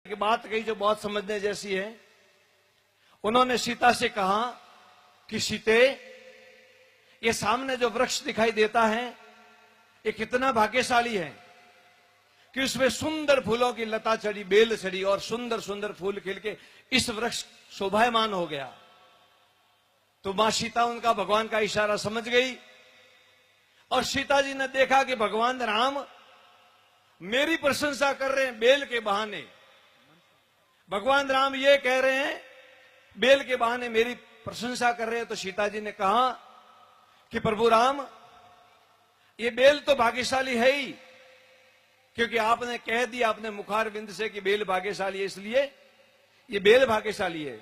की बात कही जो बहुत समझने जैसी है। उन्होंने सीता से कहा कि सीते, ये सामने जो वृक्ष दिखाई देता है ये कितना भाग्यशाली है कि उसमें सुंदर फूलों की लता चढ़ी, बेल चढ़ी और सुंदर सुंदर फूल खिल के इस वृक्ष शोभायमान हो गया। तो मां सीता उनका भगवान का इशारा समझ गई और सीता जी ने देखा कि भगवान राम मेरी प्रशंसा कर रहे हैं बेल के बहाने। भगवान राम ये कह रहे हैं बेल के बहाने मेरी प्रशंसा कर रहे हैं। तो सीता जी ने कहा कि प्रभु राम, ये बेल तो भाग्यशाली है ही, क्योंकि आपने कह दिया अपने मुखार बिंद से कि बेल भाग्यशाली है, इसलिए ये बेल भाग्यशाली है।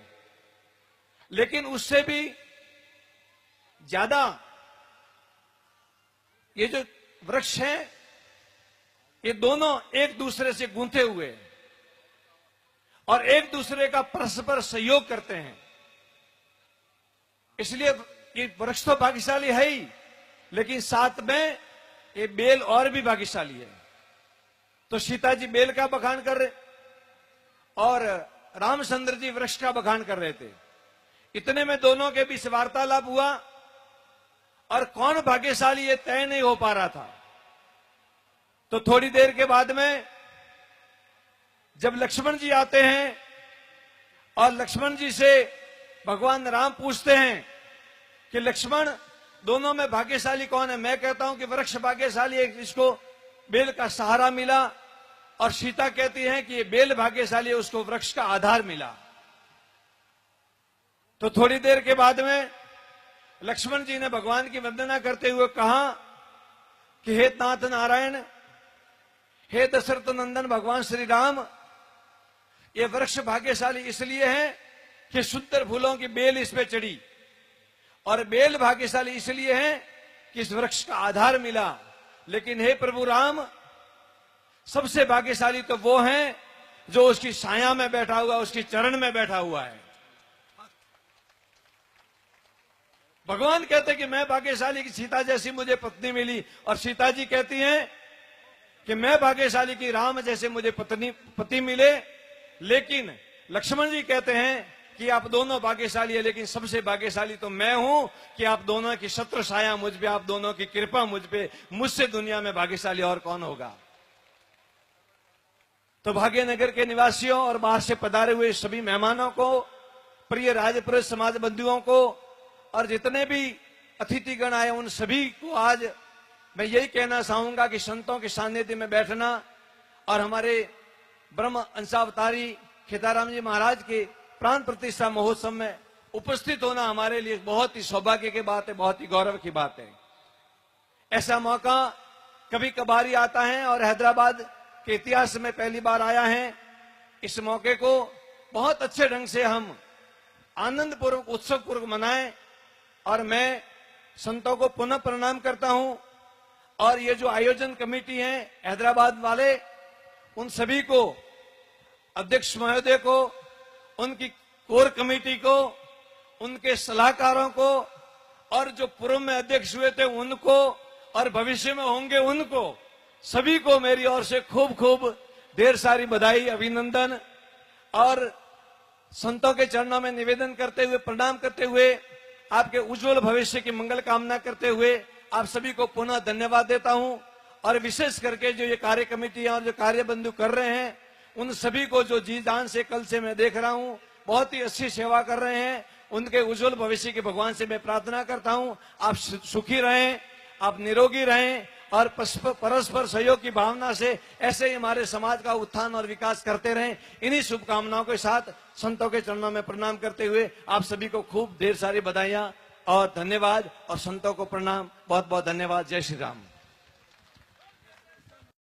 लेकिन उससे भी ज्यादा ये जो वृक्ष है ये दोनों एक दूसरे से गूंथे हुए हैं और एक दूसरे का परस्पर सहयोग करते हैं, इसलिए ये वृक्ष तो भाग्यशाली है ही, लेकिन साथ में ये बेल और भी भाग्यशाली है। तो सीता जी बेल का बखान कर रहे और रामचंद्र जी वृक्ष का बखान कर रहे थे। इतने में दोनों के बीच वार्तालाप हुआ और कौन भाग्यशाली ये तय नहीं हो पा रहा था। तो थोड़ी देर के बाद में जब लक्ष्मण जी आते हैं और लक्ष्मण जी से भगवान राम पूछते हैं कि लक्ष्मण, दोनों में भाग्यशाली कौन है? मैं कहता हूं कि वृक्ष भाग्यशाली है, इसको बेल का सहारा मिला, और सीता कहती है कि ये बेल भाग्यशाली है, उसको वृक्ष का आधार मिला। तो थोड़ी देर के बाद में लक्ष्मण जी ने भगवान की वंदना करते हुए कहा कि हे नाथ नारायण, हे दशरथ नंदन भगवान श्री राम, ये वृक्ष भाग्यशाली इसलिए है कि सुंदर फूलों की बेल इस पे चढ़ी, और बेल भाग्यशाली इसलिए है कि इस वृक्ष का आधार मिला। लेकिन हे प्रभु राम, सबसे भाग्यशाली तो वो है जो उसकी छाया में बैठा हुआ, उसकी चरण में बैठा हुआ है। भगवान कहते कि मैं भाग्यशाली की सीता जैसी मुझे पत्नी मिली, और सीता जी कहती हैं कि मैं भाग्यशाली की राम जैसे मुझे पति मिले। लेकिन लक्ष्मण जी कहते हैं कि आप दोनों भाग्यशाली है, लेकिन सबसे भाग्यशाली तो मैं हूं कि आप दोनों की छत्र छाया मुझ पे, आप दोनों की कृपा मुझ पे, मुझसे दुनिया में भाग्यशाली और कौन होगा। तो भाग्यनगर के निवासियों और बाहर से पधारे हुए सभी मेहमानों को, प्रिय राजपुरुष समाज बंधुओं को, और जितने भी अतिथिगण आए उन सभी को आज मैं यही कहना चाहूंगा कि संतों के सानिध्य में बैठना और हमारे ब्रह्म अंशावतारी खेताराम जी महाराज के प्राण प्रतिष्ठा महोत्सव में उपस्थित होना हमारे लिए बहुत ही सौभाग्य की बात है, बहुत ही गौरव की बात है। ऐसा मौका कभी कभार ही आता है और हैदराबाद के इतिहास में पहली बार आया है। इस मौके को बहुत अच्छे ढंग से हम आनंद पूर्वक, उत्सव पूर्वक मनाएं, और मैं संतों को पुनः प्रणाम करता हूं। और ये जो आयोजन कमेटी है हैदराबाद वाले, उन सभी को, अध्यक्ष महोदय को, उनकी कोर कमेटी को, उनके सलाहकारों को, और जो पूर्व में अध्यक्ष हुए थे उनको, और भविष्य में होंगे उनको, सभी को मेरी ओर से खूब खूब ढेर सारी बधाई, अभिनंदन, और संतों के चरणों में निवेदन करते हुए, प्रणाम करते हुए, आपके उज्जवल भविष्य की मंगल कामना करते हुए आप सभी को पुनः धन्यवाद देता हूं। और विशेष करके जो ये कार्य कमेटी और जो कार्य बंधु कर रहे हैं, उन सभी को जो जी जान से कल से मैं देख रहा हूं बहुत ही अच्छी सेवा कर रहे हैं, उनके उज्जवल भविष्य के भगवान से मैं प्रार्थना करता हूं आप सुखी रहें, आप निरोगी रहें, और परस्पर सहयोग की भावना से ऐसे ही हमारे समाज का उत्थान और विकास करते रहें। इन्हीं शुभकामनाओं के साथ संतों के चरणों में प्रणाम करते हुए आप सभी को खूब ढेर सारी बधाइयां और धन्यवाद, और संतों को प्रणाम, बहुत बहुत धन्यवाद। जय श्री राम।